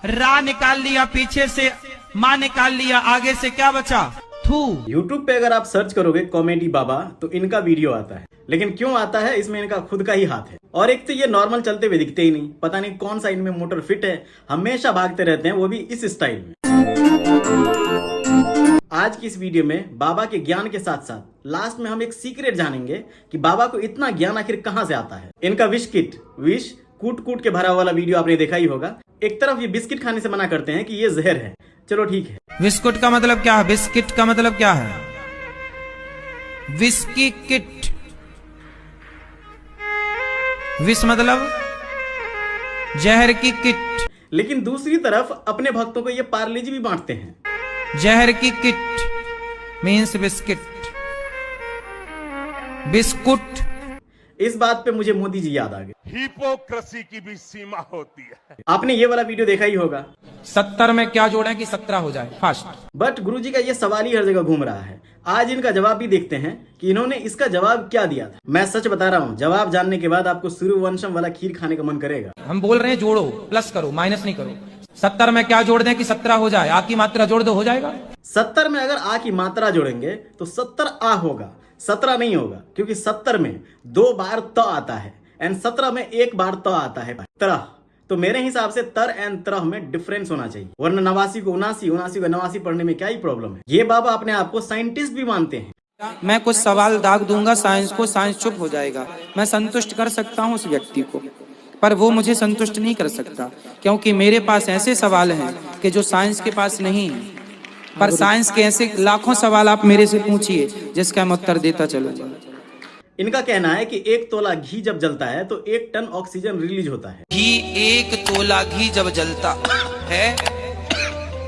रा निकाल लिया, पीछे से माँ निकाल लिया, आगे से क्या बचा? थू। YouTube पे अगर आप सर्च करोगे कॉमेडी बाबा तो इनका वीडियो आता है, लेकिन क्यों आता है इसमें इनका खुद का ही हाथ है। और एक तो ये नॉर्मल चलते हुए दिखते ही नहीं, पता नहीं कौन सा इनमें मोटर फिट है, हमेशा भागते रहते हैं, वो भी इस स्टाइल में। आज की इस वीडियो में बाबा के ज्ञान के साथ साथ लास्ट में हम एक सीक्रेट जानेंगे कि बाबा को इतना ज्ञान आखिर कहां से आता है। इनका विश किट, विश कूट कूट के भरा वाला वीडियो आपने देखा ही होगा। एक तरफ ये बिस्किट खाने से मना करते हैं कि ये जहर है, चलो ठीक है। बिस्कुट का मतलब क्या है? बिस्किट का मतलब क्या है? Whisky kit. विष मतलब जहर की किट। लेकिन दूसरी तरफ अपने भक्तों को ये पार्ले जी भी बांटते हैं। जहर की किट मीन्स बिस्किट, बिस्कुट। इस बात पे मुझे मोदी जी याद आ गए। हिपोक्रेसी की भी सीमा होती है। आपने ये वाला वीडियो देखा ही होगा। 70 में क्या जोड़ें कि 17 हो जाए फास्ट। बट गुरुजी का ये सवाल ही हर जगह घूम रहा है। आज इनका जवाब भी देखते हैं कि इन्होंने इसका जवाब क्या दिया था। मैं सच बता रहा हूँ, जवाब जानने के बाद आपको सूर्यवंशम वाला खीर खाने का मन करेगा। हम बोल रहे हैं जोड़ो, प्लस करो, माइनस नहीं करो। 70 में क्या जोड़ दें कि 17 हो जाए? आ की मात्रा जोड़ दो, हो जाएगा। 70 में अगर आ की मात्रा जोड़ेंगे तो 70 आ होगा, 17 नहीं होगा, क्योंकि 70 में 2 बार त आता है एंड 17 में 1 बार त आता है, तरह। तो मेरे हिसाब से तर एंड तरह में डिफरेंस होना चाहिए, वरना 89 को 79, 79 को 89 पढ़ने में क्या ही प्रॉब्लम है। ये बाबा अपने आप को साइंटिस्ट भी मानते हैं। मैं कुछ सवाल दाग दूंगा साइंस को, साइंस चुप हो जाएगा। मैं संतुष्ट कर सकता हूं उस व्यक्ति को, पर वो मुझे संतुष्ट नहीं कर सकता, क्योंकि मेरे पास ऐसे सवाल हैं कि जो साइंस के पास नहीं है। पर साइंस के ऐसे लाखों सवाल आप मेरे से पूछिए जिसका मैं उत्तर देता चलूंगा। इनका कहना है कि 1 तोला घी जब जलता है तो 1 टन ऑक्सीजन रिलीज होता है। घी 1 तोला घी जब जलता है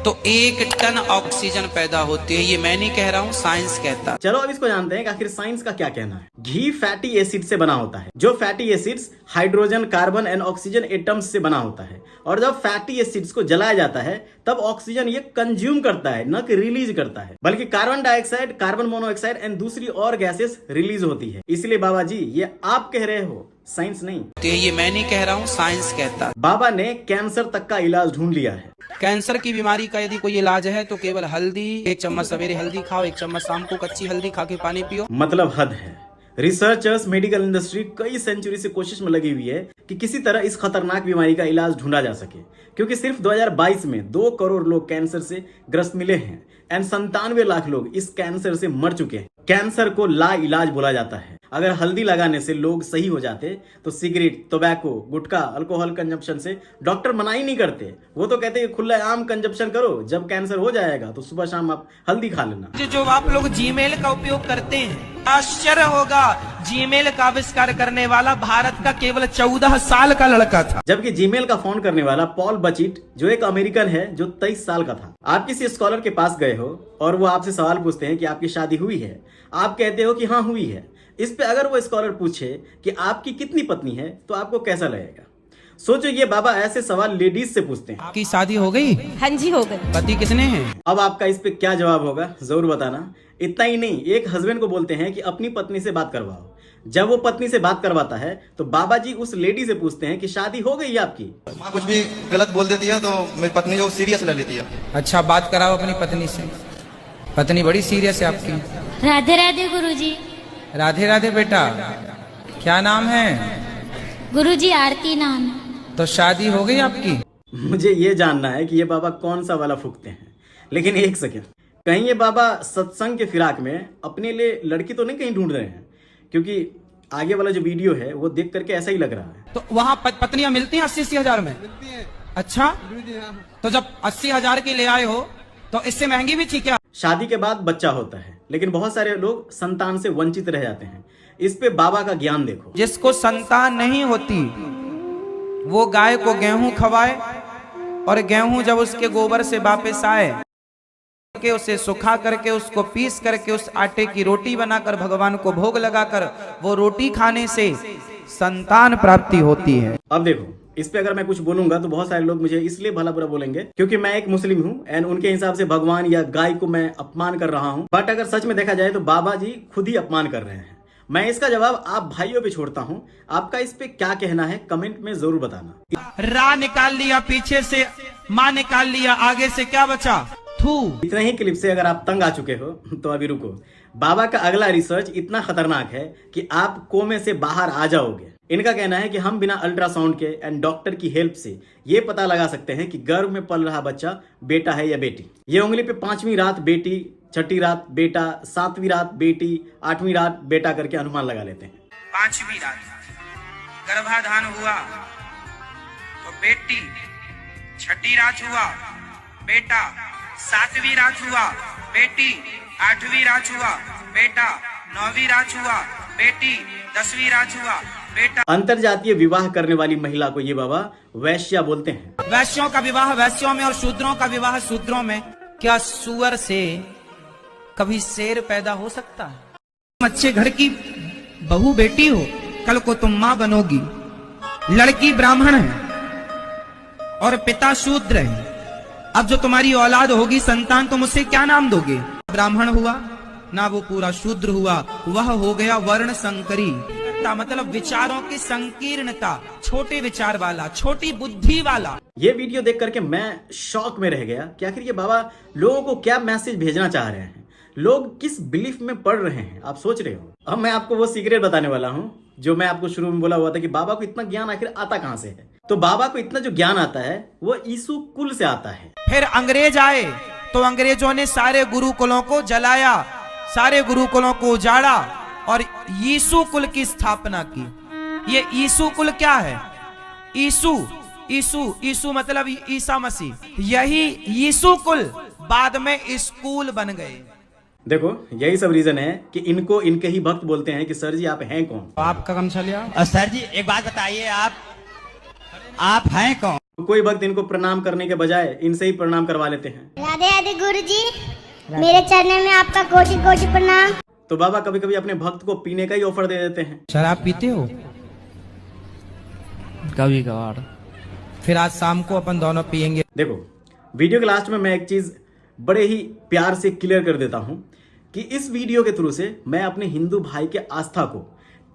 तो 1 टन ऑक्सीजन पैदा होती है। ये मैं नहीं कह रहा हूँ, साइंस कहता है। चलो अब इसको जानते हैं कि आखिर साइंस का क्या कहना है। घी फैटी एसिड से बना होता है, जो fatty acids hydrogen, carbon and oxygen atoms से बना होता है। और जब फैटी एसिड्स को जलाया जाता है तब ऑक्सीजन ये कंज्यूम करता है, न कि रिलीज करता है, बल्कि carbon dioxide, carbon monoxide and दूसरी और गैसेस रिलीज होती है। इसलिए बाबा जी ये आप कह रहे हो, साइंस नहीं। तो ये मैं नहीं कह रहा हूँ, साइंस कहता है। बाबा ने कैंसर तक का इलाज ढूंढ लिया है। कैंसर की बीमारी का यदि कोई इलाज है तो केवल हल्दी, 1 चम्मच सवेरे हल्दी खाओ, 1 चम्मच शाम को कच्ची हल्दी खा के पानी पियो। मतलब हद है। रिसर्चर्स, मेडिकल इंडस्ट्री कई सेंचुरी से कोशिश में लगी हुई है कि किसी तरह इस खतरनाक बीमारी का इलाज ढूंढा जा सके, क्योंकि सिर्फ 2022 में 2 करोड़ लोग कैंसर से ग्रस्त मिले हैं एंड 97 लाख लोग इस कैंसर से मर चुके हैं। कैंसर को ला इलाज बोला जाता है। अगर हल्दी लगाने से लोग सही हो जाते तो सिगरेट, टोबैको, गुटखा, अल्कोहल कंजप्शन से डॉक्टर मना ही नहीं करते। वो तो कहते हैं खुला आम कंजप्शन करो, जब कैंसर हो जाएगा तो सुबह शाम आप हल्दी खा लेना। जो आप लोग जीमेल का उपयोग करते हैं, आश्चर्य होगा, जीमेल का आविष्कार करने वाला भारत का केवल 14 साल का लड़का था। जबकि जीमेल का फाउंड करने वाला पॉल बचिट, जो एक अमेरिकन है, जो 23 साल का था। आप किसी स्कॉलर के पास गए हो और वो आपसे सवाल पूछते हैं कि आपकी शादी हुई है, आप कहते हो कि हाँ हुई है। इस पे अगर वो स्कॉलर पूछे कि आपकी कितनी पत्नी है तो आपको कैसा लगेगा? सोचो, ये बाबा ऐसे सवाल लेडीज से पूछते हैं। आपकी शादी हो गई? हाँ जी हो गई। पति कितने हैं? अब आपका इस पे क्या जवाब होगा जरूर बताना। इतना ही नहीं, एक हस्बैंड को बोलते हैं कि अपनी पत्नी से बात करवाओ। जब वो पत्नी से बात करवाता है तो बाबा जी उस लेडी से पूछते हैं कि शादी हो गई है आपकी? कुछ भी गलत बोल देती है तो मेरी पत्नी जो सीरियस ले लेती है। अच्छा, बात कराओ अपनी पत्नी से। पत्नी बड़ी सीरियस है आपकी। राधे राधे गुरुजी। राधे राधे बेटा, क्या नाम है? गुरुजी आरती नाम है। तो शादी हो गई आपकी? मुझे ये जानना है कि ये बाबा कौन सा वाला फूकते हैं। लेकिन एक सेकेंड, कहीं ये बाबा सत्संग के फिराक में अपने लिए लड़की तो नहीं कहीं ढूंढ रहे हैं? क्योंकि आगे वाला जो वीडियो है वो देख करके ऐसा ही लग रहा है। तो वहाँ पत्नियां मिलती हैं 80-80 हजार में? अच्छा, तो जब 80 हजार की ले आए हो तो इससे महंगी भी थी क्या? शादी के बाद बच्चा होता है, लेकिन बहुत सारे लोग संतान से वंचित रह जाते हैं। इस पे बाबा का ज्ञान देखो। जिसको संतान नहीं होती वो गाय को गेहूं खवाए, और गेहूं जब उसके गोबर से वापस आए के उसे सुखा करके उसको पीस करके उस आटे की रोटी बनाकर भगवान को भोग लगाकर वो रोटी खाने से संतान प्राप्ति होती है। अब देखो, इस पे अगर मैं कुछ बोलूंगा तो बहुत सारे लोग मुझे इसलिए भला बुरा बोलेंगे क्योंकि मैं एक मुस्लिम हूँ एंड उनके हिसाब से भगवान या गाय को मैं अपमान कर रहा हूँ। बट अगर सच में देखा जाए तो बाबा जी खुद ही अपमान कर रहे हैं। मैं इसका जवाब आप भाइयों पे छोड़ता हूं। आपका इस पे क्या कहना है कमेंट में जरूर बताना। रा निकाल लिया पीछे से, माँ निकाल लिया आगे से, क्या बचा? थू। इतने ही क्लिप से अगर आप तंग आ चुके हो तो अभी रुको। बाबा का अगला रिसर्च इतना खतरनाक है कि आप कोमे से बाहर आ जाओगे। इनका कहना है कि हम बिना अल्ट्रासाउंड के एंड डॉक्टर की हेल्प से ये पता लगा सकते हैं कि गर्भ में पल रहा बच्चा बेटा है या बेटी। ये उंगली पे 5वीं रात बेटी, 6ठी रात बेटा, 7वीं रात बेटी, 8वीं रात बेटा करके अनुमान लगा लेते हैं। 5वीं रात गर्भाधान हुआ तो बेटी, 6ठी रात हुआ बेटा, 7वीं रात हुआ बेटी, 8वीं रात हुआ बेटा, 9वीं रात हुआ बेटी, 10वीं रात हुआ बेटा। अंतरजातीय विवाह करने वाली महिला को ये बाबा वैश्या बोलते हैं। वैश्यों का विवाह वैश्यों में और शूद्रों का विवाह शूद्रों में। क्या सुअर से कभी शेर पैदा हो सकता है? अच्छे घर की बहू बेटी हो, कल को तुम मां बनोगी। लड़की ब्राह्मण है और पिता शूद्र है। अब जो तुम्हारी औलाद होगी संतान, तुम उसे क्या नाम दोगे? ब्राह्मण हुआ ना, वो पूरा शूद्र हुआ, वह हो गया वर्ण संकरी। मतलब विचारों की संकीर्णता, छोटे विचार वाला, छोटी बुद्धि वाला। ये वीडियो देख करके मैं शॉक में रह गया कि आखिर ये बाबा लोगों को क्या मैसेज भेजना चाह रहे हैं, लोग किस बिलीफ में पढ़ रहे हैं, आप सोच रहे हो। अब मैं आपको वो सीक्रेट बताने वाला हूँ जो मैं आपको शुरू में बोला हुआ था कि बाबा को इतना ज्ञान आखिर आता कहां से है। तो बाबा को इतना जो ज्ञान आता है वो यीशु कुल से आता है। फिर अंग्रेज आए तो अंग्रेजों ने सारे गुरुकुलों को जलाया, सारे गुरुकुलों को उजाड़ा और यीशु कुल की स्थापना की। ये यीशु कुल क्या है? यीशु यीशु यीशु मतलब ईसा मसीह। यही यीशु कुल बाद में स्कूल बन गए। देखो यही सब रीजन है कि इनको इनके ही भक्त बोलते हैं कि सर जी आप हैं कौन? आपका गमछा लिया। सर जी एक बात बताइए, आप हैं कौन? कोई भक्त इनको प्रणाम करने के बजाय इनसे ही प्रणाम करवा लेते हैं। राधे राधे गुरुजी, मेरे चरणों में आपका कोटि कोटि प्रणाम। तो बाबा कभी कभी अपने भक्त को पीने का ही ऑफर दे देते हैं। शराब पीते हो? कभी कभार। फिर आज शाम को अपन दोनों पियेंगे। देखो वीडियो के लास्ट में मैं एक चीज बड़े ही प्यार से क्लियर कर देता हूं कि इस वीडियो के थ्रू से मैं अपने हिंदू भाई के आस्था को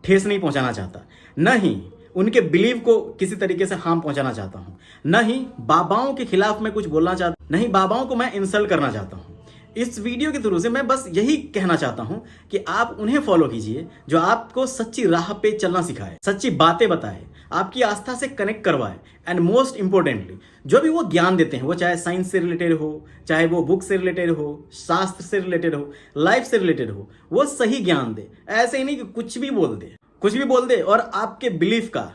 ठेस नहीं पहुंचाना चाहता, न ही उनके बिलीव को किसी तरीके से हार्म पहुंचाना चाहता हूं, न ही बाबाओं के खिलाफ मैं कुछ बोलना चाहता, नहीं बाबाओं को मैं इंसल्ट करना चाहता हूं। इस वीडियो के थ्रू से मैं बस यही कहना चाहता हूं कि आप उन्हें फॉलो कीजिए जो आपको सच्ची राह पे चलना सिखाए, सच्ची बातें बताए, आपकी आस्था से कनेक्ट करवाए एंड मोस्ट इंपोर्टेंटली जो भी वो ज्ञान देते हैं, वो चाहे साइंस से रिलेटेड हो, चाहे वो बुक से रिलेटेड हो, शास्त्र से रिलेटेड हो, लाइफ से रिलेटेड हो, वो सही ज्ञान दे। ऐसे ही नहीं कि कुछ भी बोल दे और आपके बिलीफ का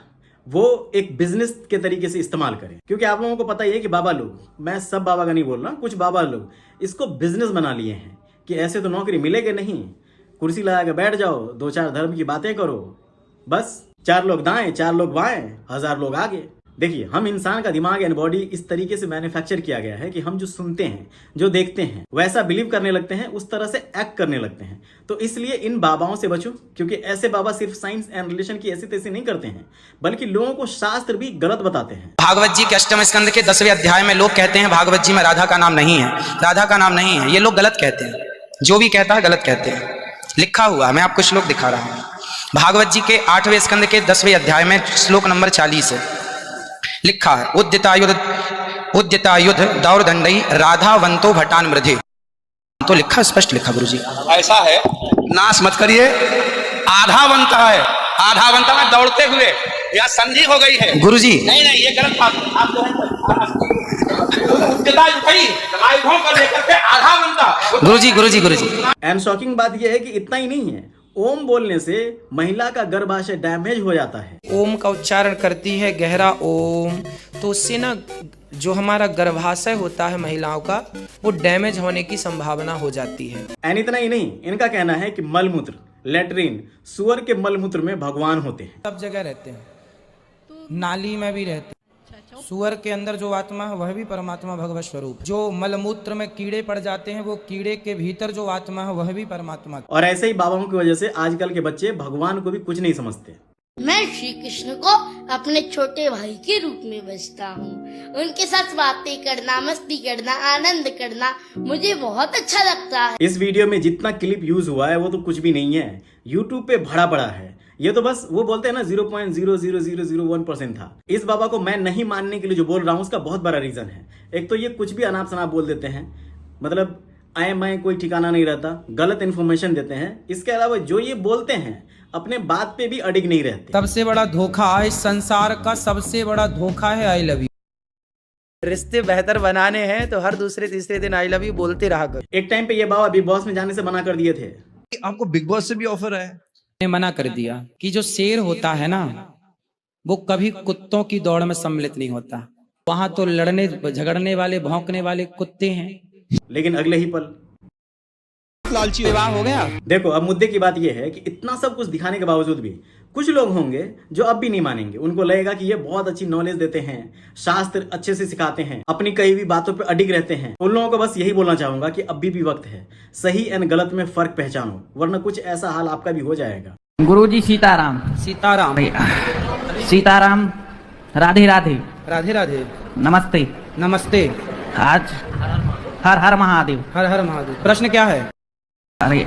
वो एक बिजनेस के तरीके से इस्तेमाल करें। क्योंकि आप लोगों को पता ही है कि बाबा लोग, मैं सब बाबा का नहीं बोल रहा, कुछ बाबा लोग इसको बिजनेस बना लिए हैं कि ऐसे तो नौकरी मिलेगी नहीं, कुर्सी लगा के बैठ जाओ, 2-4 धर्म की बातें करो, बस 4 लोग दाएं 4 लोग बाएं, 1000 लोग आगे। देखिए हम इंसान का दिमाग एंड बॉडी इस तरीके से मैन्युफैक्चर किया गया है कि हम जो सुनते हैं, जो देखते हैं, वैसा बिलीव करने लगते हैं, उस तरह से एक्ट करने लगते हैं। तो इसलिए इन बाबाओं से बचो, क्योंकि ऐसे बाबा सिर्फ साइंस एंड रिलीजन की ऐसी तैसी नहीं करते हैं, बल्कि लोगों को शास्त्र भी गलत बताते हैं। भागवत जी के 8वें स्कंद के 10वें अध्याय में लोग कहते हैं भागवत जी में राधा का नाम नहीं है, राधा का नाम नहीं है। ये लोग गलत कहते हैं, जो भी कहता है गलत कहते हैं। लिखा हुआ मैं आपको श्लोक दिखा रहा हूं। भागवत जी के 8वें स्कंद के 10वें अध्याय में श्लोक नंबर 40 है, लिखा है उद्यतायुध दौरदंडई राधावंतो भटान मृधे। तो लिखा, स्पष्ट लिखा गुरुजी। ऐसा है, नाश मत करिए। आधावंत है, आधावंत में दौड़ते हुए या संधि हो गई है गुरुजी। नहीं ये गलत बात आप जो है आधावंत। गुरुजी। एंड शॉकिंग बात यह है कि इतना ही नहीं है, ओम बोलने से महिला का गर्भाशय डैमेज हो जाता है। ओम का उच्चारण करती है गहरा ओम, तो उससे ना जो हमारा गर्भाशय होता है महिलाओं का, वो डैमेज होने की संभावना हो जाती है। एंड इतना ही नहीं, इनका कहना है कि मलमूत्र, लेटरिन, सुअर के मलमूत्र में भगवान होते हैं। सब जगह रहते हैं, नाली में भी रहते हैं। सुअर के अंदर जो आत्मा है वह भी परमात्मा भगवत स्वरूप। जो मलमूत्र में कीड़े पड़ जाते हैं, वो कीड़े के भीतर जो आत्मा है वह भी परमात्मा। और ऐसे ही बाबाओं की वजह से आजकल के बच्चे भगवान को भी कुछ नहीं समझते। मैं श्री कृष्ण को अपने छोटे भाई के रूप में बसता हूँ। उनके साथ बातें करना, मस्ती करना, आनंद करना मुझे बहुत अच्छा लगता है। इस वीडियो में जितना क्लिप यूज हुआ है वो तो कुछ भी नहीं है, यूट्यूब पे भरा पड़ा है। ये तो बस वो बोलते हैं ना 0.00001% था। इस बाबा को मैं नहीं मानने के लिए जो बोल रहा हूँ उसका बहुत बड़ा रीजन है। एक तो ये कुछ भी अनाप शनाप बोल देते हैं, मतलब आए मैं कोई ठिकाना नहीं रहता, गलत इन्फॉर्मेशन देते हैं। इसके अलावा जो ये बोलते हैं अपने बात पे भी अडिग नहीं रहते। सबसे बड़ा धोखा इस संसार का, सबसे बड़ा धोखा है आई लव यू। रिश्ते बेहतर बनाने हैं तो हर दूसरे तीसरे दिन आई लव यू बोलते रहा करो। एक टाइम पे ये बाबा बिग बॉस में जाने से मना कर दिए थे। आपको बिग बॉस से भी ऑफर है? मैंने मना कर दिया कि जो शेर होता है ना वो कभी कुत्तों की दौड़ में सम्मिलित नहीं होता। वहां तो लड़ने झगड़ने वाले भौंकने वाले कुत्ते हैं। लेकिन अगले ही पल लालची विवाह हो गया। देखो अब मुद्दे की बात यह है कि इतना सब कुछ दिखाने के बावजूद भी कुछ लोग होंगे जो अब भी नहीं मानेंगे। उनको लगेगा कि ये बहुत अच्छी नॉलेज देते हैं, शास्त्र अच्छे से सिखाते हैं, अपनी कही हुई बातों पे अडिग रहते हैं। उन लोगों को बस यही बोलना चाहूंगा कि अभी भी वक्त है, सही एंड गलत में फर्क पहचानो, वरना कुछ ऐसा हाल आपका भी हो जाएगा। गुरुजी सीताराम। सीताराम। सीताराम। राधे राधे। राधे राधे। नमस्ते। नमस्ते। आज हर हर महादेव। हर हर महादेव। प्रश्न क्या है? अरे